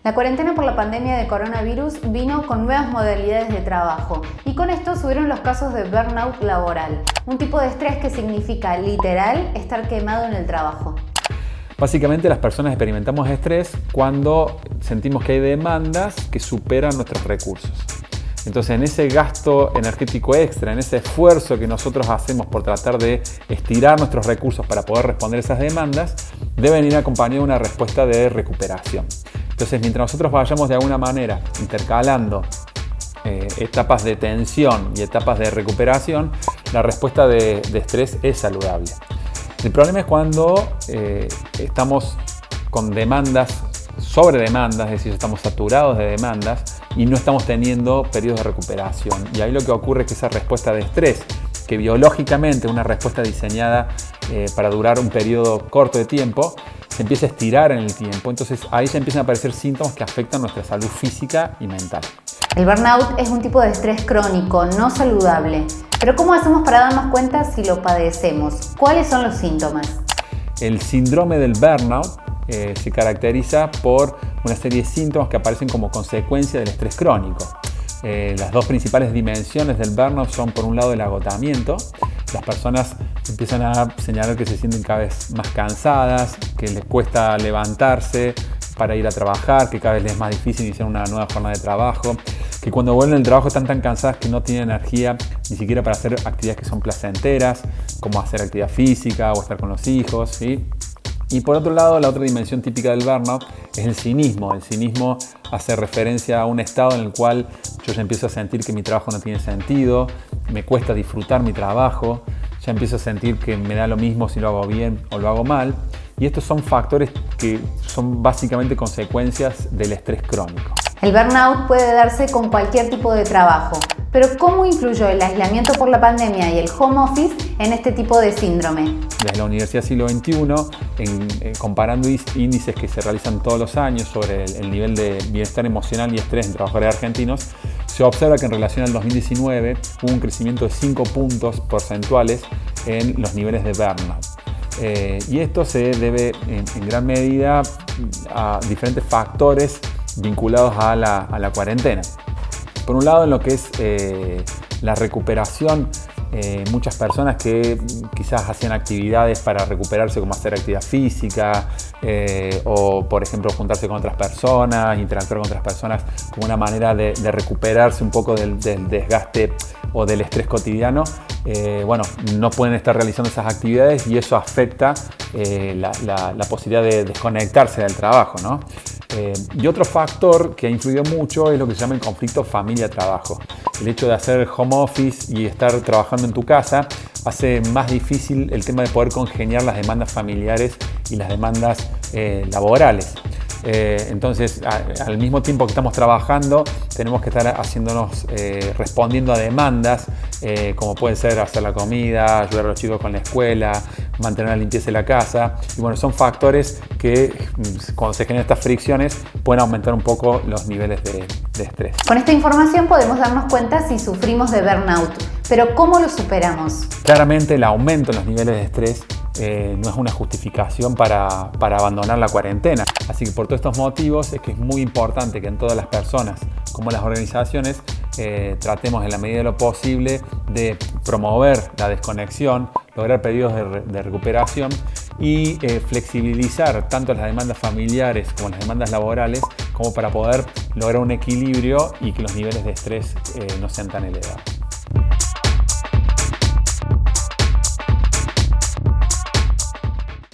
La cuarentena por la pandemia de coronavirus vino con nuevas modalidades de trabajo y con esto subieron los casos de burnout laboral, un tipo de estrés que significa literal estar quemado en el trabajo. Básicamente las personas experimentamos estrés cuando sentimos que hay demandas que superan nuestros recursos. Entonces en ese gasto energético extra, en ese esfuerzo que nosotros hacemos por tratar de estirar nuestros recursos para poder responder esas demandas, deben ir acompañado de una respuesta de recuperación. Entonces mientras nosotros vayamos de alguna manera intercalando etapas de tensión y etapas de recuperación, la respuesta de estrés es saludable. El problema es cuando estamos con demandas, sobre demandas, es decir, estamos saturados de demandas y no estamos teniendo periodos de recuperación. Y ahí lo que ocurre es que esa respuesta de estrés, que biológicamente es una respuesta diseñada para durar un periodo corto de tiempo, se empieza a estirar en el tiempo. Entonces ahí ya empiezan a aparecer síntomas que afectan nuestra salud física y mental. El burnout es un tipo de estrés crónico, no saludable. Pero ¿cómo hacemos para darnos cuenta si lo padecemos? ¿Cuáles son los síntomas? El síndrome del burnout se caracteriza por una serie de síntomas que aparecen como consecuencia del estrés crónico. Las dos principales dimensiones del burnout son, por un lado, el agotamiento. Las personas empiezan a señalar que se sienten cada vez más cansadas, que les cuesta levantarse para ir a trabajar, que cada vez les es más difícil iniciar una nueva jornada de trabajo, que cuando vuelven al trabajo están tan cansadas que no tienen energía ni siquiera para hacer actividades que son placenteras, como hacer actividad física o estar con los hijos, ¿sí? Y por otro lado, la otra dimensión típica del burnout es el cinismo. El cinismo hace referencia a un estado en el cual yo ya empiezo a sentir que mi trabajo no tiene sentido, me cuesta disfrutar mi trabajo, ya empiezo a sentir que me da lo mismo si lo hago bien o lo hago mal. Y estos son factores que son básicamente consecuencias del estrés crónico. El burnout puede darse con cualquier tipo de trabajo, pero ¿cómo influyó el aislamiento por la pandemia y el home office en este tipo de síndrome? Desde la Universidad Siglo XXI, comparando índices que se realizan todos los años sobre el nivel de bienestar emocional y estrés en trabajadores argentinos, se observa que en relación al 2019 hubo un crecimiento de 5 puntos porcentuales en los niveles de burnout. Y esto se debe en gran medida a diferentes factores vinculados a la cuarentena. Por un lado, en lo que es la recuperación, muchas personas que quizás hacían actividades para recuperarse, como hacer actividad física o, por ejemplo, juntarse con otras personas, interactuar con otras personas como una manera de recuperarse un poco del desgaste o del estrés cotidiano, no pueden estar realizando esas actividades y eso afecta la posibilidad de desconectarse del trabajo, ¿no? Y otro factor que ha influido mucho es lo que se llama el conflicto familia-trabajo. El hecho de hacer home office y estar trabajando en tu casa hace más difícil el tema de poder congeniar las demandas familiares y las demandas laborales. Entonces, al mismo tiempo que estamos trabajando, tenemos que estar respondiendo a demandas, como puede ser hacer la comida, ayudar a los chicos con la escuela, mantener la limpieza de la casa. Y bueno, son factores que cuando se generan estas fricciones pueden aumentar un poco los niveles de estrés. Con esta información podemos darnos cuenta si sufrimos de burnout, pero ¿cómo lo superamos? Claramente el aumento en los niveles de estrés no es una justificación para abandonar la cuarentena. Así que por todos estos motivos es que es muy importante que en todas las personas como las organizaciones tratemos en la medida de lo posible de promover la desconexión, lograr periodos de recuperación y flexibilizar tanto las demandas familiares como las demandas laborales como para poder lograr un equilibrio y que los niveles de estrés no sean tan elevados.